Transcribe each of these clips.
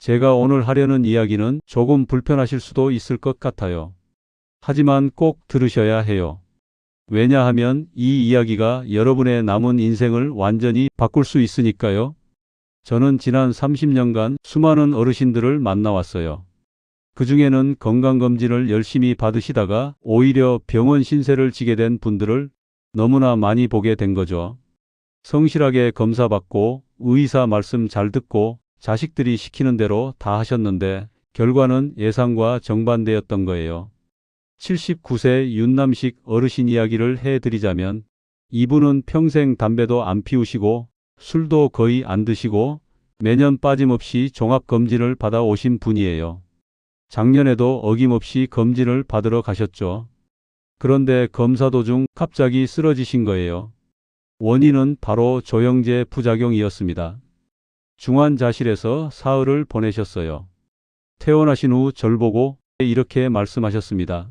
제가 오늘 하려는 이야기는 조금 불편하실 수도 있을 것 같아요. 하지만 꼭 들으셔야 해요. 왜냐하면 이 이야기가 여러분의 남은 인생을 완전히 바꿀 수 있으니까요. 저는 지난 30년간 수많은 어르신들을 만나왔어요. 그 중에는 건강검진을 열심히 받으시다가 오히려 병원 신세를 지게 된 분들을 너무나 많이 보게 된 거죠. 성실하게 검사받고 의사 말씀 잘 듣고 자식들이 시키는 대로 다 하셨는데 결과는 예상과 정반대였던 거예요. 79세 윤남식 어르신 이야기를 해드리자면 이분은 평생 담배도 안 피우시고 술도 거의 안 드시고 매년 빠짐없이 종합검진을 받아 오신 분이에요. 작년에도 어김없이 검진을 받으러 가셨죠. 그런데 검사 도중 갑자기 쓰러지신 거예요. 원인은 바로 조영제 부작용이었습니다. 중환자실에서 사흘을 보내셨어요. 퇴원하신 후 절 보고 이렇게 말씀하셨습니다.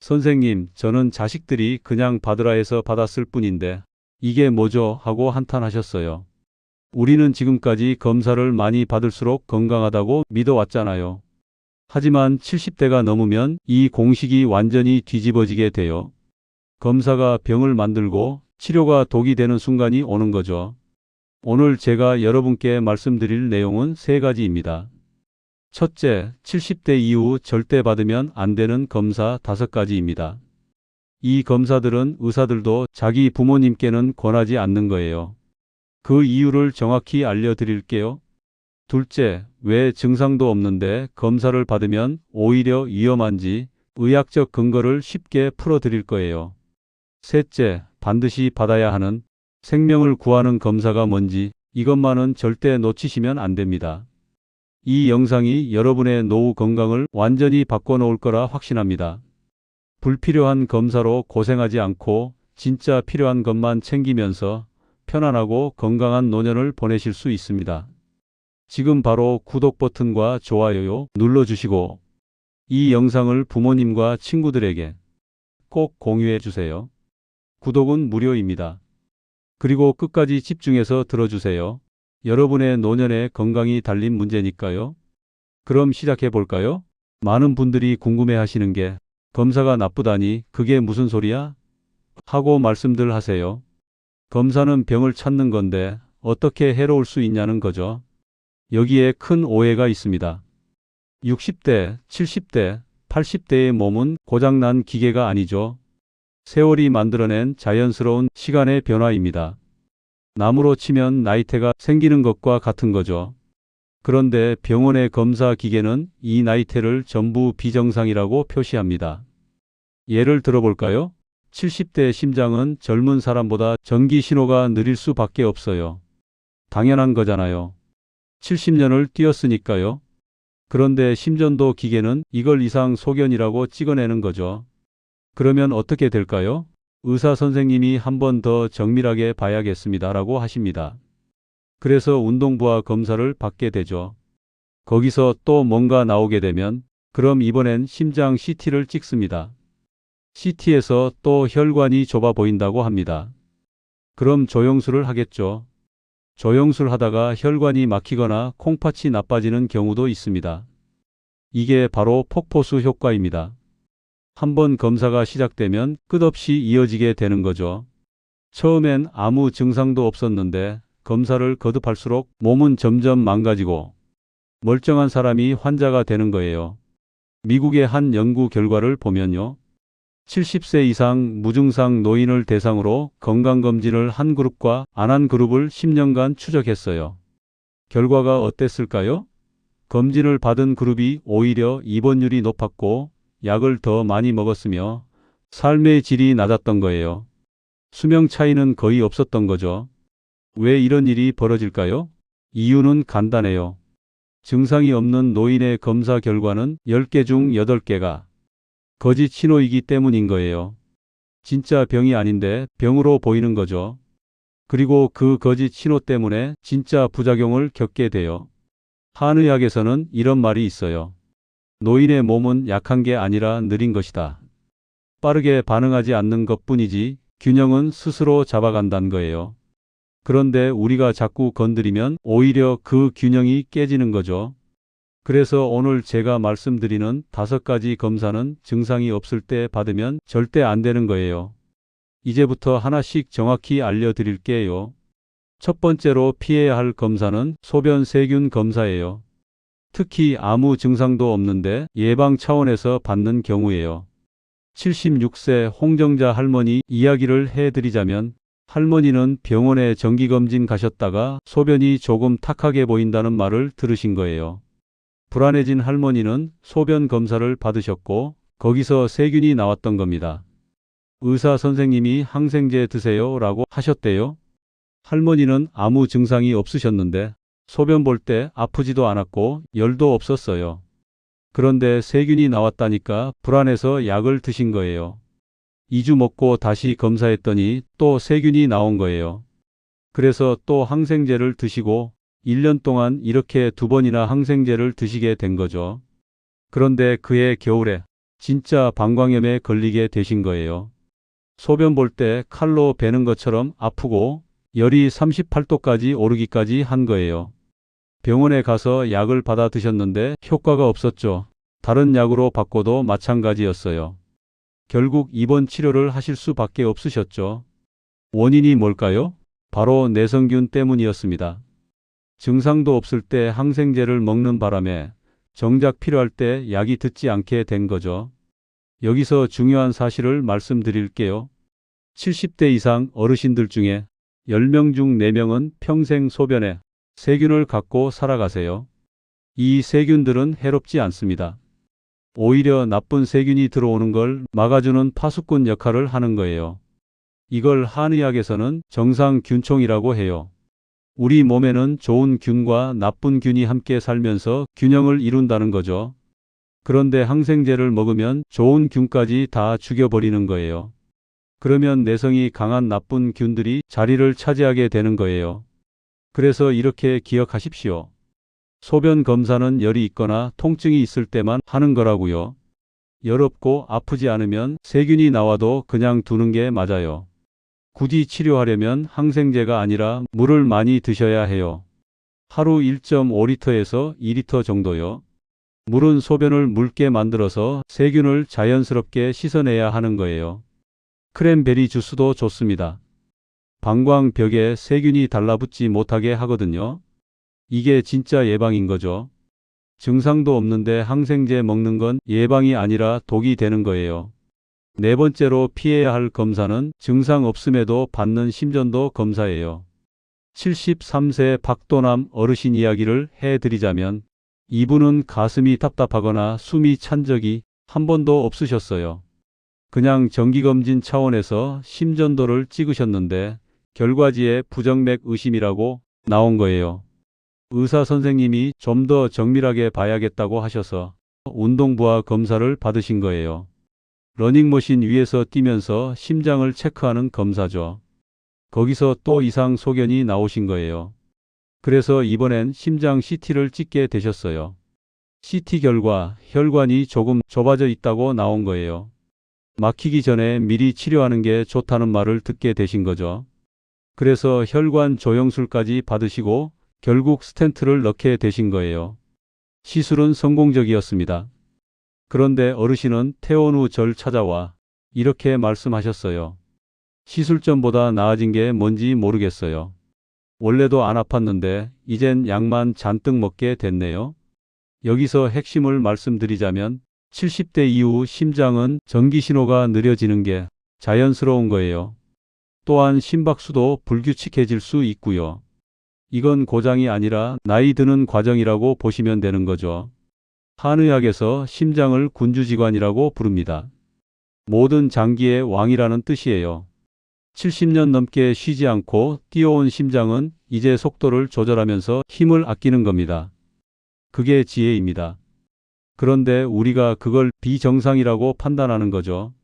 선생님, 저는 자식들이 그냥 받으라 해서 받았을 뿐인데 이게 뭐죠? 하고 한탄하셨어요. 우리는 지금까지 검사를 많이 받을수록 건강하다고 믿어왔잖아요. 하지만 70대가 넘으면 이 공식이 완전히 뒤집어지게 돼요. 검사가 병을 만들고 치료가 독이 되는 순간이 오는 거죠. 오늘 제가 여러분께 말씀드릴 내용은 세 가지입니다. 첫째, 70대 이후 절대 받으면 안 되는 검사 5가지입니다. 이 검사들은 의사들도 자기 부모님께는 권하지 않는 거예요. 그 이유를 정확히 알려드릴게요. 둘째, 왜 증상도 없는데 검사를 받으면 오히려 위험한지 의학적 근거를 쉽게 풀어드릴 거예요. 셋째, 반드시 받아야 하는 생명을 구하는 검사가 뭔지 이것만은 절대 놓치시면 안 됩니다. 이 영상이 여러분의 노후 건강을 완전히 바꿔놓을 거라 확신합니다. 불필요한 검사로 고생하지 않고 진짜 필요한 것만 챙기면서 편안하고 건강한 노년을 보내실 수 있습니다. 지금 바로 구독 버튼과 좋아요 눌러주시고 이 영상을 부모님과 친구들에게 꼭 공유해 주세요. 구독은 무료입니다. 그리고 끝까지 집중해서 들어주세요. 여러분의 노년의 건강이 달린 문제니까요. 그럼 시작해 볼까요? 많은 분들이 궁금해 하시는 게 검사가 나쁘다니 그게 무슨 소리야? 하고 말씀들 하세요. 검사는 병을 찾는 건데 어떻게 해로울 수 있냐는 거죠. 여기에 큰 오해가 있습니다. 60대, 70대, 80대의 몸은 고장난 기계가 아니죠. 세월이 만들어낸 자연스러운 시간의 변화입니다. 나무로 치면 나이테가 생기는 것과 같은 거죠. 그런데 병원의 검사 기계는 이 나이테를 전부 비정상이라고 표시합니다. 예를 들어볼까요? 70대 심장은 젊은 사람보다 전기 신호가 느릴 수밖에 없어요. 당연한 거잖아요. 70년을 뛰었으니까요. 그런데 심전도 기계는 이걸 이상 소견이라고 찍어내는 거죠. 그러면 어떻게 될까요? 의사 선생님이 한 번 더 정밀하게 봐야겠습니다 라고 하십니다. 그래서 운동부하 검사를 받게 되죠. 거기서 또 뭔가 나오게 되면 그럼 이번엔 심장 CT를 찍습니다. CT에서 또 혈관이 좁아 보인다고 합니다. 그럼 조영술을 하겠죠. 조영술 하다가 혈관이 막히거나 콩팥이 나빠지는 경우도 있습니다. 이게 바로 폭포수 효과입니다. 한번 검사가 시작되면 끝없이 이어지게 되는 거죠. 처음엔 아무 증상도 없었는데 검사를 거듭할수록 몸은 점점 망가지고 멀쩡한 사람이 환자가 되는 거예요. 미국의 한 연구 결과를 보면요. 70세 이상 무증상 노인을 대상으로 건강검진을 한 그룹과 안 한 그룹을 10년간 추적했어요. 결과가 어땠을까요? 검진을 받은 그룹이 오히려 입원율이 높았고 약을 더 많이 먹었으며 삶의 질이 낮았던 거예요. 수명 차이는 거의 없었던 거죠. 왜 이런 일이 벌어질까요? 이유는 간단해요. 증상이 없는 노인의 검사 결과는 10개 중 8개가 거짓 신호이기 때문인 거예요. 진짜 병이 아닌데 병으로 보이는 거죠. 그리고 그 거짓 신호 때문에 진짜 부작용을 겪게 돼요. 한의학에서는 이런 말이 있어요. 노인의 몸은 약한 게 아니라 느린 것이다. 빠르게 반응하지 않는 것뿐이지 균형은 스스로 잡아간다는 거예요. 그런데 우리가 자꾸 건드리면 오히려 그 균형이 깨지는 거죠. 그래서 오늘 제가 말씀드리는 5가지 검사는 증상이 없을 때 받으면 절대 안 되는 거예요. 이제부터 하나씩 정확히 알려드릴게요. 첫 번째로 피해야 할 검사는 소변 세균 검사예요. 특히 아무 증상도 없는데 예방 차원에서 받는 경우예요. 76세 홍정자 할머니 이야기를 해드리자면 할머니는 병원에 정기검진 가셨다가 소변이 조금 탁하게 보인다는 말을 들으신 거예요. 불안해진 할머니는 소변 검사를 받으셨고 거기서 세균이 나왔던 겁니다. 의사 선생님이 항생제 드세요 라고 하셨대요. 할머니는 아무 증상이 없으셨는데 소변 볼 때 아프지도 않았고 열도 없었어요. 그런데 세균이 나왔다니까 불안해서 약을 드신 거예요. 2주 먹고 다시 검사했더니 또 세균이 나온 거예요. 그래서 또 항생제를 드시고 1년 동안 이렇게 2번이나 항생제를 드시게 된 거죠. 그런데 그해 겨울에 진짜 방광염에 걸리게 되신 거예요. 소변 볼 때 칼로 베는 것처럼 아프고 열이 38도까지 오르기까지 한 거예요. 병원에 가서 약을 받아 드셨는데 효과가 없었죠. 다른 약으로 바꿔도 마찬가지였어요. 결국 입원 치료를 하실 수밖에 없으셨죠. 원인이 뭘까요? 바로 내성균 때문이었습니다. 증상도 없을 때 항생제를 먹는 바람에 정작 필요할 때 약이 듣지 않게 된 거죠. 여기서 중요한 사실을 말씀드릴게요. 70대 이상 어르신들 중에 10명 중 4명은 평생 소변에 세균을 갖고 살아가세요. 이 세균들은 해롭지 않습니다. 오히려 나쁜 세균이 들어오는 걸 막아주는 파수꾼 역할을 하는 거예요. 이걸 한의학에서는 정상균총이라고 해요. 우리 몸에는 좋은 균과 나쁜 균이 함께 살면서 균형을 이룬다는 거죠. 그런데 항생제를 먹으면 좋은 균까지 다 죽여버리는 거예요. 그러면 내성이 강한 나쁜 균들이 자리를 차지하게 되는 거예요. 그래서 이렇게 기억하십시오. 소변 검사는 열이 있거나 통증이 있을 때만 하는 거라고요. 열 없고 아프지 않으면 세균이 나와도 그냥 두는 게 맞아요. 굳이 치료하려면 항생제가 아니라 물을 많이 드셔야 해요. 하루 1.5리터에서 2리터 정도요. 물은 소변을 묽게 만들어서 세균을 자연스럽게 씻어내야 하는 거예요. 크랜베리 주스도 좋습니다. 방광벽에 세균이 달라붙지 못하게 하거든요. 이게 진짜 예방인 거죠. 증상도 없는데 항생제 먹는 건 예방이 아니라 독이 되는 거예요. 네 번째로 피해야 할 검사는 증상 없음에도 받는 심전도 검사예요. 73세 박도남 어르신 이야기를 해드리자면 이분은 가슴이 답답하거나 숨이 찬 적이 한 번도 없으셨어요. 그냥 정기검진 차원에서 심전도를 찍으셨는데 결과지에 부정맥 의심이라고 나온 거예요. 의사 선생님이 좀 더 정밀하게 봐야겠다고 하셔서 운동부하 검사를 받으신 거예요. 러닝머신 위에서 뛰면서 심장을 체크하는 검사죠. 거기서 또 이상 소견이 나오신 거예요. 그래서 이번엔 심장 CT를 찍게 되셨어요. CT 결과 혈관이 조금 좁아져 있다고 나온 거예요. 막히기 전에 미리 치료하는 게 좋다는 말을 듣게 되신 거죠. 그래서 혈관 조영술까지 받으시고 결국 스텐트를 넣게 되신 거예요. 시술은 성공적이었습니다. 그런데 어르신은 퇴원 후 절 찾아와 이렇게 말씀하셨어요. 시술 전보다 나아진 게 뭔지 모르겠어요. 원래도 안 아팠는데 이젠 약만 잔뜩 먹게 됐네요. 여기서 핵심을 말씀드리자면 70대 이후 심장은 전기 신호가 느려지는 게 자연스러운 거예요. 또한 심박수도 불규칙해질 수 있고요. 이건 고장이 아니라 나이 드는 과정이라고 보시면 되는 거죠. 한의학에서 심장을 군주지관이라고 부릅니다. 모든 장기의 왕이라는 뜻이에요. 70년 넘게 쉬지 않고 뛰어온 심장은 이제 속도를 조절하면서 힘을 아끼는 겁니다. 그게 지혜입니다. 그런데 우리가 그걸 비정상이라고 판단하는 거죠.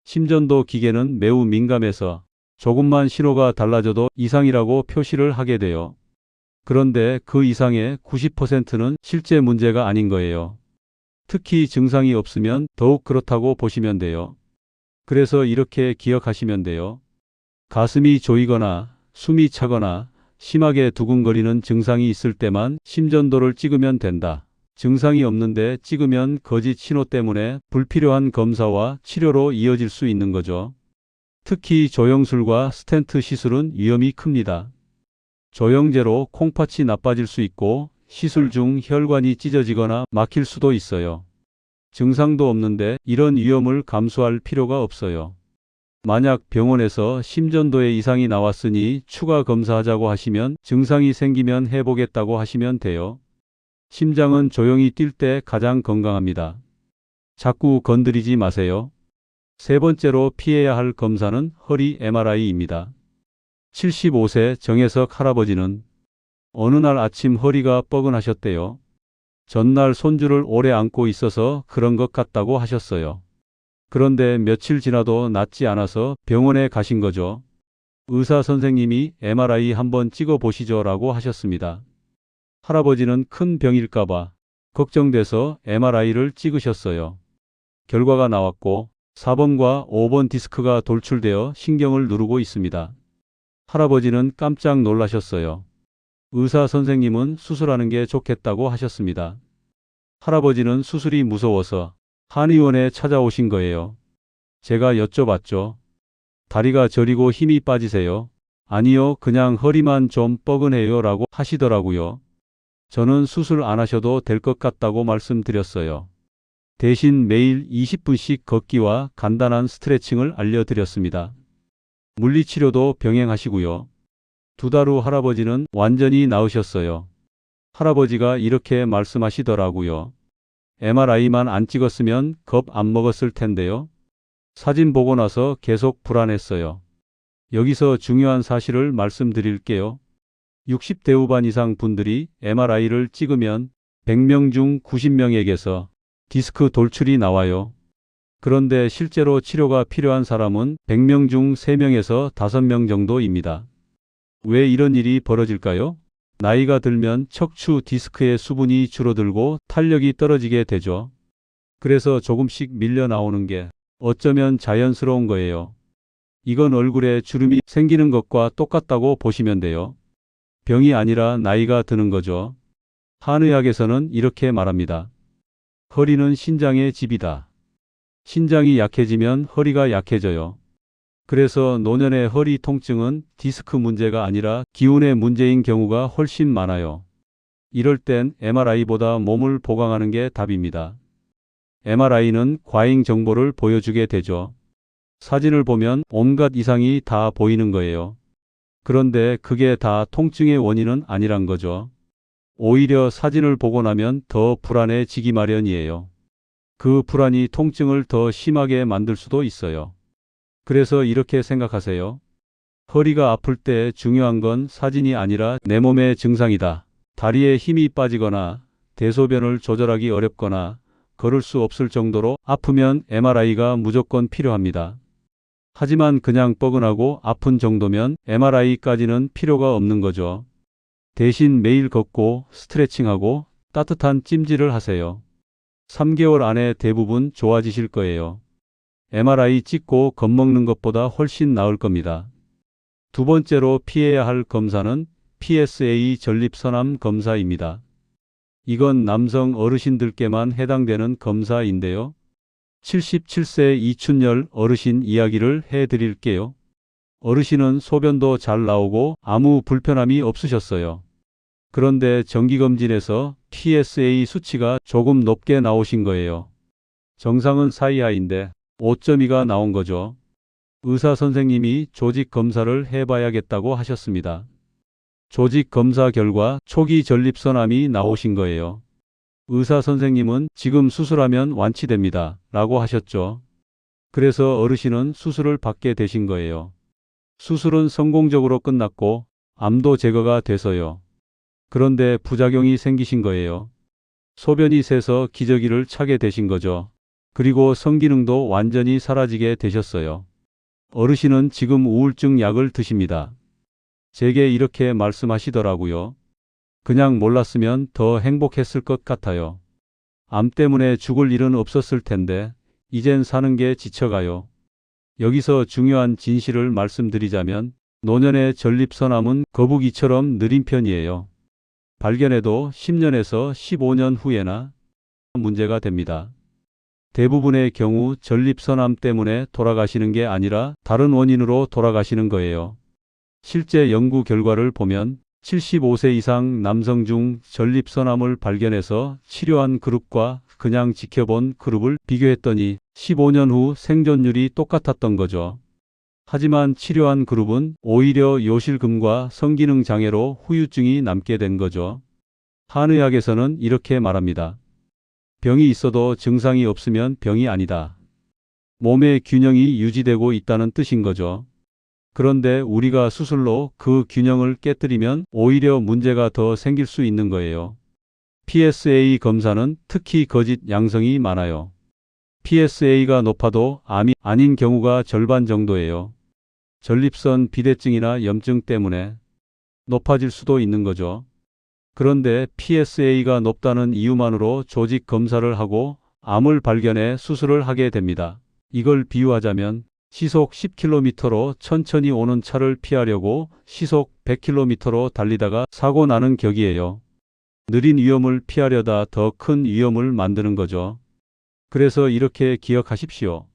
심전도 기계는 매우 민감해서 조금만 신호가 달라져도 이상이라고 표시를 하게 돼요. 그런데 그 이상의 90%는 실제 문제가 아닌 거예요. 특히 증상이 없으면 더욱 그렇다고 보시면 돼요. 그래서 이렇게 기억하시면 돼요. 가슴이 조이거나 숨이 차거나 심하게 두근거리는 증상이 있을 때만 심전도를 찍으면 된다. 증상이 없는데 찍으면 거짓 신호 때문에 불필요한 검사와 치료로 이어질 수 있는 거죠. 특히 조영술과 스텐트 시술은 위험이 큽니다. 조영제로 콩팥이 나빠질 수 있고 시술 중 혈관이 찢어지거나 막힐 수도 있어요. 증상도 없는데 이런 위험을 감수할 필요가 없어요. 만약 병원에서 심전도의 이상이 나왔으니 추가 검사하자고 하시면 증상이 생기면 해보겠다고 하시면 돼요. 심장은 조용히 뛸 때 가장 건강합니다. 자꾸 건드리지 마세요. 세 번째로 피해야 할 검사는 허리 MRI입니다. 75세 정혜석 할아버지는 어느 날 아침 허리가 뻐근하셨대요. 전날 손주를 오래 안고 있어서 그런 것 같다고 하셨어요. 그런데 며칠 지나도 낫지 않아서 병원에 가신 거죠. 의사 선생님이 MRI 한번 찍어 보시죠 라고 하셨습니다. 할아버지는 큰 병일까봐 걱정돼서 MRI를 찍으셨어요. 결과가 나왔고 4번과 5번 디스크가 돌출되어 신경을 누르고 있습니다. 할아버지는 깜짝 놀라셨어요. 의사 선생님은 수술하는 게 좋겠다고 하셨습니다. 할아버지는 수술이 무서워서 한의원에 찾아오신 거예요. 제가 여쭤봤죠. 다리가 저리고 힘이 빠지세요? 아니요, 그냥 허리만 좀 뻐근해요 라고 하시더라고요. 저는 수술 안 하셔도 될 것 같다고 말씀드렸어요. 대신 매일 20분씩 걷기와 간단한 스트레칭을 알려드렸습니다. 물리치료도 병행하시고요. 2달 후 할아버지는 완전히 나으셨어요. 할아버지가 이렇게 말씀하시더라고요. MRI만 안 찍었으면 겁 안 먹었을 텐데요. 사진 보고 나서 계속 불안했어요. 여기서 중요한 사실을 말씀드릴게요. 60대 후반 이상 분들이 MRI를 찍으면 100명 중 90명에게서 디스크 돌출이 나와요. 그런데 실제로 치료가 필요한 사람은 100명 중 3명에서 5명 정도입니다. 왜 이런 일이 벌어질까요? 나이가 들면 척추 디스크의 수분이 줄어들고 탄력이 떨어지게 되죠. 그래서 조금씩 밀려 나오는 게 어쩌면 자연스러운 거예요. 이건 얼굴에 주름이 생기는 것과 똑같다고 보시면 돼요. 병이 아니라 나이가 드는 거죠. 한의학에서는 이렇게 말합니다. 허리는 신장의 집이다. 신장이 약해지면 허리가 약해져요. 그래서 노년의 허리 통증은 디스크 문제가 아니라 기운의 문제인 경우가 훨씬 많아요. 이럴 땐 MRI보다 몸을 보강하는 게 답입니다. MRI는 과잉 정보를 보여주게 되죠. 사진을 보면 온갖 이상이 다 보이는 거예요. 그런데 그게 다 통증의 원인은 아니란 거죠. 오히려 사진을 보고 나면 더 불안해지기 마련이에요. 그 불안이 통증을 더 심하게 만들 수도 있어요. 그래서 이렇게 생각하세요. 허리가 아플 때 중요한 건 사진이 아니라 내 몸의 증상이다. 다리에 힘이 빠지거나 대소변을 조절하기 어렵거나 걸을 수 없을 정도로 아프면 MRI가 무조건 필요합니다. 하지만 그냥 뻐근하고 아픈 정도면 MRI까지는 필요가 없는 거죠. 대신 매일 걷고 스트레칭하고 따뜻한 찜질을 하세요. 3개월 안에 대부분 좋아지실 거예요. MRI 찍고 겁먹는 것보다 훨씬 나을 겁니다. 2번째로 피해야 할 검사는 PSA 전립선암 검사입니다. 이건 남성 어르신들께만 해당되는 검사인데요. 77세 이춘열 어르신 이야기를 해드릴게요. 어르신은 소변도 잘 나오고 아무 불편함이 없으셨어요. 그런데 정기검진에서 PSA 수치가 조금 높게 나오신 거예요. 정상은 사이하인데 5.2가 나온 거죠. 의사 선생님이 조직 검사를 해봐야겠다고 하셨습니다. 조직 검사 결과 초기 전립선암이 나오신 거예요. 의사 선생님은 지금 수술하면 완치됩니다 라고 하셨죠. 그래서 어르신은 수술을 받게 되신 거예요. 수술은 성공적으로 끝났고 암도 제거가 돼서요. 그런데 부작용이 생기신 거예요. 소변이 새서 기저귀를 차게 되신 거죠. 그리고 성기능도 완전히 사라지게 되셨어요. 어르신은 지금 우울증 약을 드십니다. 제게 이렇게 말씀하시더라고요. 그냥 몰랐으면 더 행복했을 것 같아요. 암 때문에 죽을 일은 없었을 텐데 이젠 사는 게 지쳐가요. 여기서 중요한 진실을 말씀드리자면 노년의 전립선암은 거북이처럼 느린 편이에요. 발견해도 10년에서 15년 후에나 문제가 됩니다. 대부분의 경우 전립선암 때문에 돌아가시는 게 아니라 다른 원인으로 돌아가시는 거예요. 실제 연구 결과를 보면 75세 이상 남성 중 전립선암을 발견해서 치료한 그룹과 그냥 지켜본 그룹을 비교했더니 15년 후 생존율이 똑같았던 거죠. 하지만 치료한 그룹은 오히려 요실금과 성기능 장애로 후유증이 남게 된 거죠. 한의학에서는 이렇게 말합니다. 병이 있어도 증상이 없으면 병이 아니다. 몸의 균형이 유지되고 있다는 뜻인 거죠. 그런데 우리가 수술로 그 균형을 깨뜨리면 오히려 문제가 더 생길 수 있는 거예요. PSA 검사는 특히 거짓 양성이 많아요. PSA가 높아도 암이 아닌 경우가 절반 정도예요. 전립선 비대증이나 염증 때문에 높아질 수도 있는 거죠. 그런데 PSA가 높다는 이유만으로 조직 검사를 하고 암을 발견해 수술을 하게 됩니다. 이걸 비유하자면 시속 10km로 천천히 오는 차를 피하려고 시속 100km로 달리다가 사고 나는 격이에요. 느린 위험을 피하려다 더 큰 위험을 만드는 거죠. 그래서 이렇게 기억하십시오.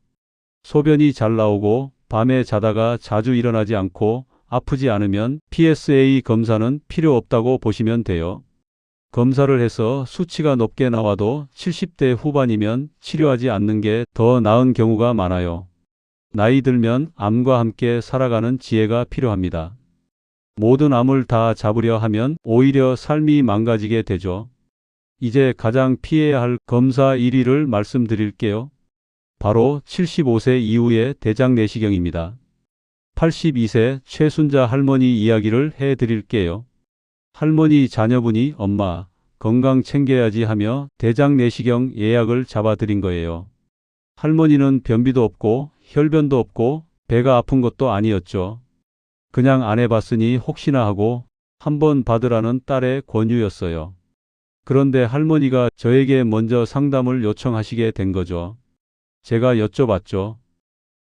소변이 잘 나오고 밤에 자다가 자주 일어나지 않고 아프지 않으면 PSA 검사는 필요 없다고 보시면 돼요. 검사를 해서 수치가 높게 나와도 70대 후반이면 치료하지 않는 게 더 나은 경우가 많아요. 나이 들면 암과 함께 살아가는 지혜가 필요합니다. 모든 암을 다 잡으려 하면 오히려 삶이 망가지게 되죠. 이제 가장 피해야 할 검사 1위를 말씀드릴게요. 바로 75세 이후의 대장 내시경입니다. 82세 최순자 할머니 이야기를 해드릴게요. 할머니 자녀분이 엄마 건강 챙겨야지 하며 대장 내시경 예약을 잡아드린 거예요. 할머니는 변비도 없고 혈변도 없고 배가 아픈 것도 아니었죠. 그냥 안 해봤으니 혹시나 하고 한번 받으라는 딸의 권유였어요. 그런데 할머니가 저에게 먼저 상담을 요청하시게 된 거죠. 제가 여쭤봤죠.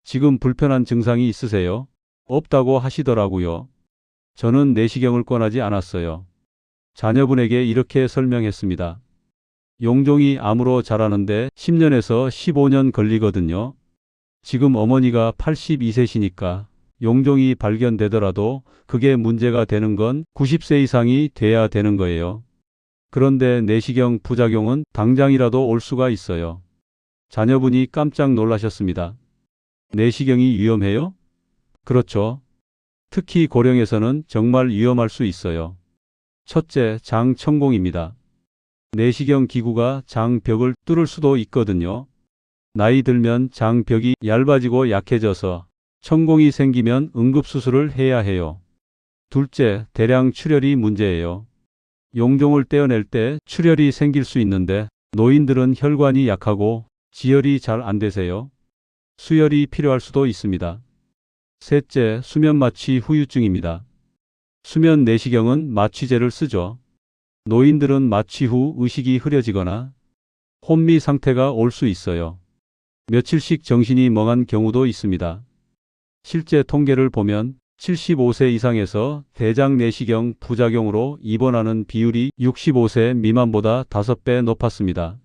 지금 불편한 증상이 있으세요? 없다고 하시더라고요. 저는 내시경을 권하지 않았어요. 자녀분에게 이렇게 설명했습니다. 용종이 암으로 자라는데 10년에서 15년 걸리거든요. 지금 어머니가 82세시니까 용종이 발견되더라도 그게 문제가 되는 건 90세 이상이 돼야 되는 거예요. 그런데 내시경 부작용은 당장이라도 올 수가 있어요. 자녀분이 깜짝 놀라셨습니다. 내시경이 위험해요? 그렇죠. 특히 고령에서는 정말 위험할 수 있어요. 첫째, 장 천공입니다. 내시경 기구가 장벽을 뚫을 수도 있거든요. 나이 들면 장벽이 얇아지고 약해져서 천공이 생기면 응급수술을 해야 해요. 둘째, 대량 출혈이 문제예요. 용종을 떼어낼 때 출혈이 생길 수 있는데 노인들은 혈관이 약하고 지혈이 잘 안 되세요. 수혈이 필요할 수도 있습니다. 셋째, 수면 마취 후유증입니다. 수면 내시경은 마취제를 쓰죠. 노인들은 마취 후 의식이 흐려지거나 혼미 상태가 올 수 있어요. 며칠씩 정신이 멍한 경우도 있습니다. 실제 통계를 보면 75세 이상에서 대장 내시경 부작용으로 입원하는 비율이 65세 미만보다 5배 높았습니다.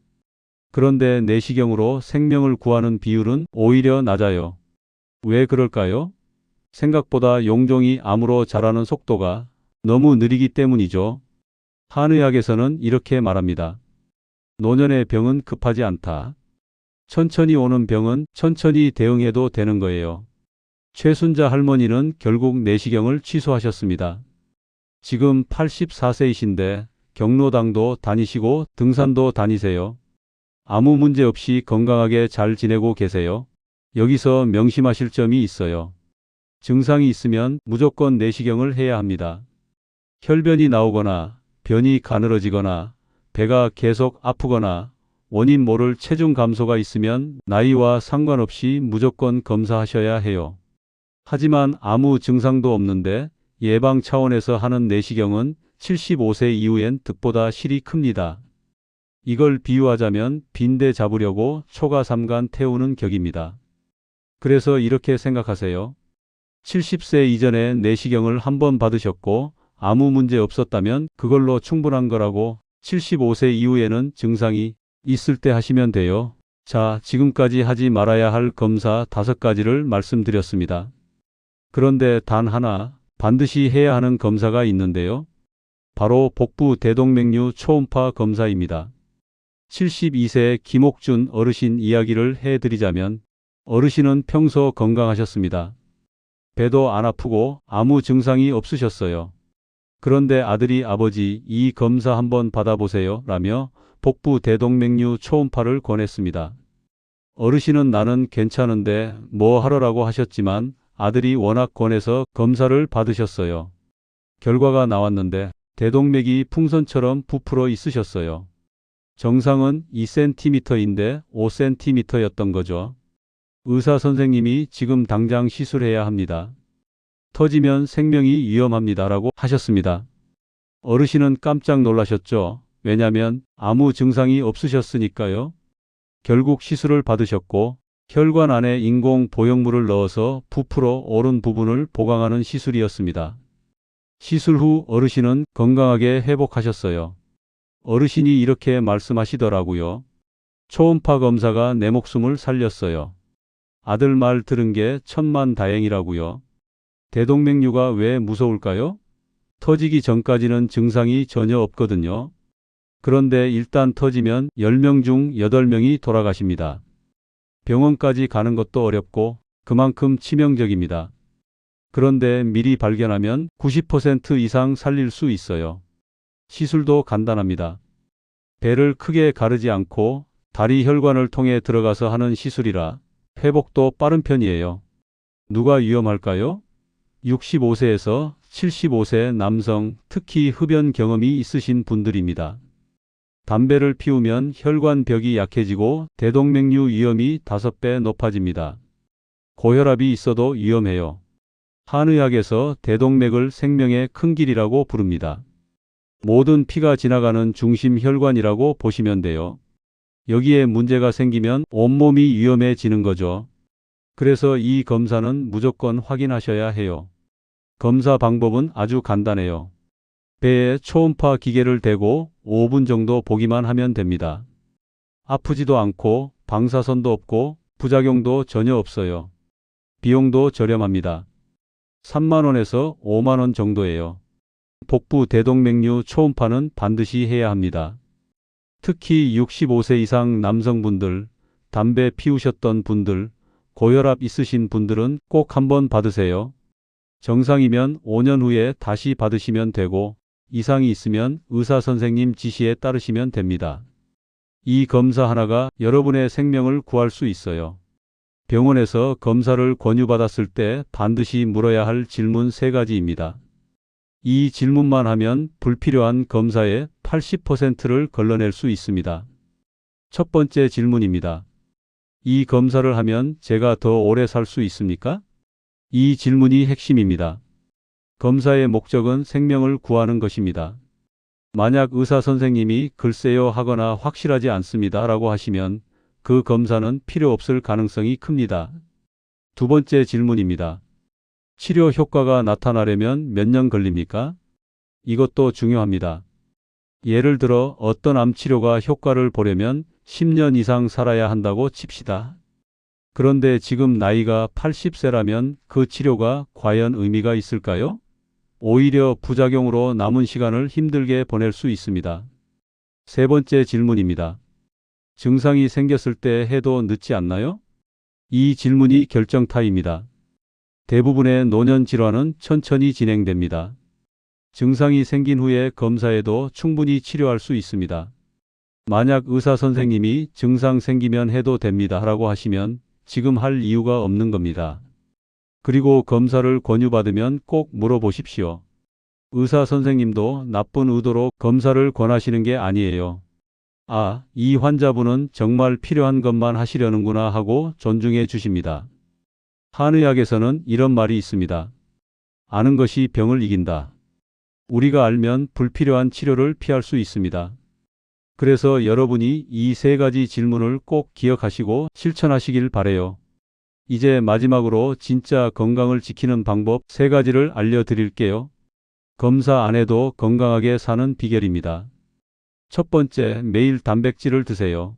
그런데 내시경으로 생명을 구하는 비율은 오히려 낮아요. 왜 그럴까요? 생각보다 용종이 암으로 자라는 속도가 너무 느리기 때문이죠. 한의학에서는 이렇게 말합니다. 노년의 병은 급하지 않다. 천천히 오는 병은 천천히 대응해도 되는 거예요. 최순자 할머니는 결국 내시경을 취소하셨습니다. 지금 84세이신데 경로당도 다니시고 등산도 다니세요. 아무 문제 없이 건강하게 잘 지내고 계세요. 여기서 명심하실 점이 있어요. 증상이 있으면 무조건 내시경을 해야 합니다. 혈변이 나오거나 변이 가늘어지거나 배가 계속 아프거나 원인 모를 체중 감소가 있으면 나이와 상관없이 무조건 검사하셔야 해요. 하지만 아무 증상도 없는데 예방 차원에서 하는 내시경은 75세 이후엔 득보다 실이 큽니다. 이걸 비유하자면 빈대 잡으려고 초가삼간 태우는 격입니다. 그래서 이렇게 생각하세요. 70세 이전에 내시경을 한번 받으셨고 아무 문제 없었다면 그걸로 충분한 거라고 75세 이후에는 증상이 있을 때 하시면 돼요. 자, 지금까지 하지 말아야 할 검사 5가지를 말씀드렸습니다. 그런데 단 하나 반드시 해야 하는 검사가 있는데요. 바로 복부 대동맥류 초음파 검사입니다. 72세 김옥준 어르신 이야기를 해드리자면 어르신은 평소 건강하셨습니다. 배도 안 아프고 아무 증상이 없으셨어요. 그런데 아들이 아버지 이 검사 한번 받아보세요 라며 복부 대동맥류 초음파를 권했습니다. 어르신은 나는 괜찮은데 뭐 하러라고 하셨지만 아들이 워낙 권해서 검사를 받으셨어요. 결과가 나왔는데 대동맥이 풍선처럼 부풀어 있으셨어요. 정상은 2cm인데 5cm였던 거죠. 의사 선생님이 지금 당장 시술해야 합니다. 터지면 생명이 위험합니다라고 하셨습니다. 어르신은 깜짝 놀라셨죠. 왜냐면 아무 증상이 없으셨으니까요. 결국 시술을 받으셨고 혈관 안에 인공 보형물을 넣어서 부풀어 오른 부분을 보강하는 시술이었습니다. 시술 후 어르신은 건강하게 회복하셨어요. 어르신이 이렇게 말씀하시더라고요. 초음파 검사가 내 목숨을 살렸어요. 아들 말 들은 게 천만다행이라고요. 대동맥류가 왜 무서울까요? 터지기 전까지는 증상이 전혀 없거든요. 그런데 일단 터지면 10명 중 8명이 돌아가십니다. 병원까지 가는 것도 어렵고 그만큼 치명적입니다. 그런데 미리 발견하면 90% 이상 살릴 수 있어요. 시술도 간단합니다. 배를 크게 가르지 않고 다리 혈관을 통해 들어가서 하는 시술이라 회복도 빠른 편이에요. 누가 위험할까요? 65세에서 75세 남성, 특히 흡연 경험이 있으신 분들입니다. 담배를 피우면 혈관벽이 약해지고 대동맥류 위험이 5배 높아집니다. 고혈압이 있어도 위험해요. 한의학에서 대동맥을 생명의 큰 길이라고 부릅니다. 모든 피가 지나가는 중심 혈관이라고 보시면 돼요. 여기에 문제가 생기면 온몸이 위험해지는 거죠. 그래서 이 검사는 무조건 확인하셔야 해요. 검사 방법은 아주 간단해요. 배에 초음파 기계를 대고 5분 정도 보기만 하면 됩니다. 아프지도 않고 방사선도 없고 부작용도 전혀 없어요. 비용도 저렴합니다. 3만 원에서 5만 원 정도예요. 복부 대동맥류 초음파는 반드시 해야 합니다. 특히 65세 이상 남성분들, 담배 피우셨던 분들, 고혈압 있으신 분들은 꼭 한번 받으세요. 정상이면 5년 후에 다시 받으시면 되고 이상이 있으면 의사 선생님 지시에 따르시면 됩니다. 이 검사 하나가 여러분의 생명을 구할 수 있어요. 병원에서 검사를 권유받았을 때 반드시 물어야 할 질문 3가지입니다. 이 질문만 하면 불필요한 검사의 80%를 걸러낼 수 있습니다. 첫 번째 질문입니다. 이 검사를 하면 제가 더 오래 살 수 있습니까? 이 질문이 핵심입니다. 검사의 목적은 생명을 구하는 것입니다. 만약 의사 선생님이 글쎄요 하거나 확실하지 않습니다 라고 하시면 그 검사는 필요 없을 가능성이 큽니다. 두 번째 질문입니다. 치료 효과가 나타나려면 몇 년 걸립니까? 이것도 중요합니다. 예를 들어 어떤 암 치료가 효과를 보려면 10년 이상 살아야 한다고 칩시다. 그런데 지금 나이가 80세라면 그 치료가 과연 의미가 있을까요? 오히려 부작용으로 남은 시간을 힘들게 보낼 수 있습니다. 세 번째 질문입니다. 증상이 생겼을 때 해도 늦지 않나요? 이 질문이 결정타입니다. 대부분의 노년 질환은 천천히 진행됩니다. 증상이 생긴 후에 검사해도 충분히 치료할 수 있습니다. 만약 의사 선생님이 증상 생기면 해도 됩니다 라고 하시면 지금 할 이유가 없는 겁니다. 그리고 검사를 권유받으면 꼭 물어보십시오. 의사 선생님도 나쁜 의도로 검사를 권하시는 게 아니에요. 아, 이 환자분은 정말 필요한 것만 하시려는구나 하고 존중해 주십니다. 한의학에서는 이런 말이 있습니다. 아는 것이 병을 이긴다. 우리가 알면 불필요한 치료를 피할 수 있습니다. 그래서 여러분이 이 3가지 질문을 꼭 기억하시고 실천하시길 바래요. 이제 마지막으로 진짜 건강을 지키는 방법 3가지를 알려드릴게요. 검사 안 해도 건강하게 사는 비결입니다. 첫 번째, 매일 단백질을 드세요.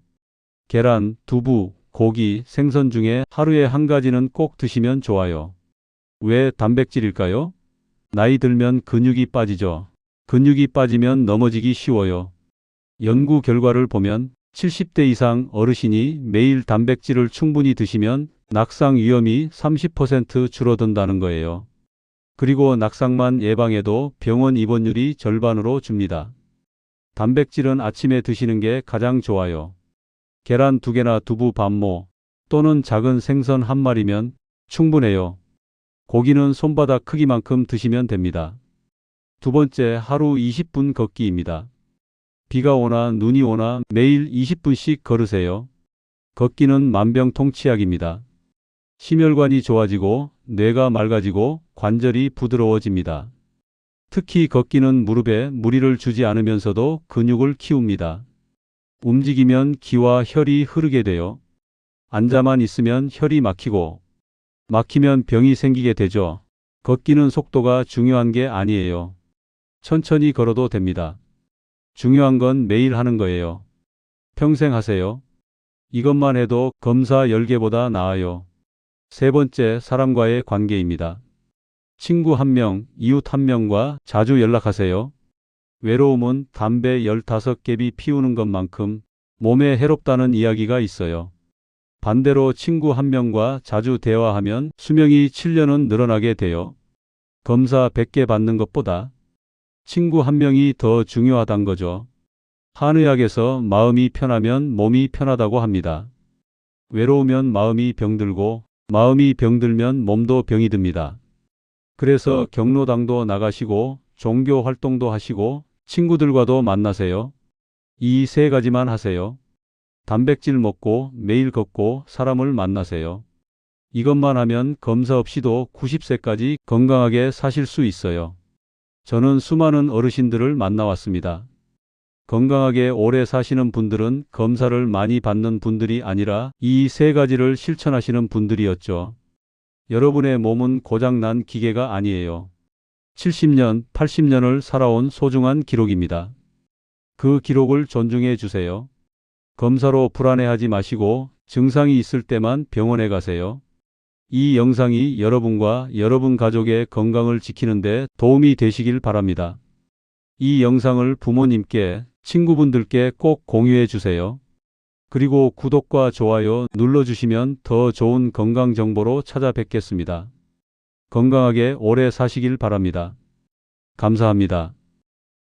계란, 두부, 고기, 생선 중에 하루에 한 가지는 꼭 드시면 좋아요. 왜 단백질일까요? 나이 들면 근육이 빠지죠. 근육이 빠지면 넘어지기 쉬워요. 연구 결과를 보면 70대 이상 어르신이 매일 단백질을 충분히 드시면 낙상 위험이 30% 줄어든다는 거예요. 그리고 낙상만 예방해도 병원 입원율이 절반으로 줍니다. 단백질은 아침에 드시는 게 가장 좋아요. 계란 2개나 두부 반모 또는 작은 생선 1마리면 충분해요. 고기는 손바닥 크기만큼 드시면 됩니다. 두 번째, 하루 20분 걷기입니다. 비가 오나 눈이 오나 매일 20분씩 걸으세요. 걷기는 만병통치약입니다. 심혈관이 좋아지고 뇌가 맑아지고 관절이 부드러워집니다. 특히 걷기는 무릎에 무리를 주지 않으면서도 근육을 키웁니다. 움직이면 기와 혈이 흐르게 돼요. 앉아만 있으면 혈이 막히고 막히면 병이 생기게 되죠. 걷기는 속도가 중요한 게 아니에요. 천천히 걸어도 됩니다. 중요한 건 매일 하는 거예요. 평생 하세요. 이것만 해도 검사 10개보다 나아요. 세 번째, 사람과의 관계입니다. 친구 1명, 이웃 1명과 자주 연락하세요. 외로움은 담배 15개비 피우는 것만큼 몸에 해롭다는 이야기가 있어요. 반대로 친구 1명과 자주 대화하면 수명이 7년은 늘어나게 돼요. 검사 100개 받는 것보다 친구 1명이 더 중요하단 거죠. 한의학에서 마음이 편하면 몸이 편하다고 합니다. 외로우면 마음이 병들고 마음이 병들면 몸도 병이 듭니다. 그래서 경로당도 나가시고 종교 활동도 하시고 친구들과도 만나세요. 이 세 가지만 하세요. 단백질 먹고 매일 걷고 사람을 만나세요. 이것만 하면 검사 없이도 90세까지 건강하게 사실 수 있어요. 저는 수많은 어르신들을 만나왔습니다. 건강하게 오래 사시는 분들은 검사를 많이 받는 분들이 아니라 이 세 가지를 실천하시는 분들이었죠. 여러분의 몸은 고장난 기계가 아니에요. 70년, 80년을 살아온 소중한 기록입니다. 그 기록을 존중해 주세요. 검사로 불안해하지 마시고 증상이 있을 때만 병원에 가세요. 이 영상이 여러분과 여러분 가족의 건강을 지키는 데 도움이 되시길 바랍니다. 이 영상을 부모님께, 친구분들께 꼭 공유해 주세요. 그리고 구독과 좋아요 눌러주시면 더 좋은 건강 정보로 찾아뵙겠습니다. 건강하게 오래 사시길 바랍니다. 감사합니다.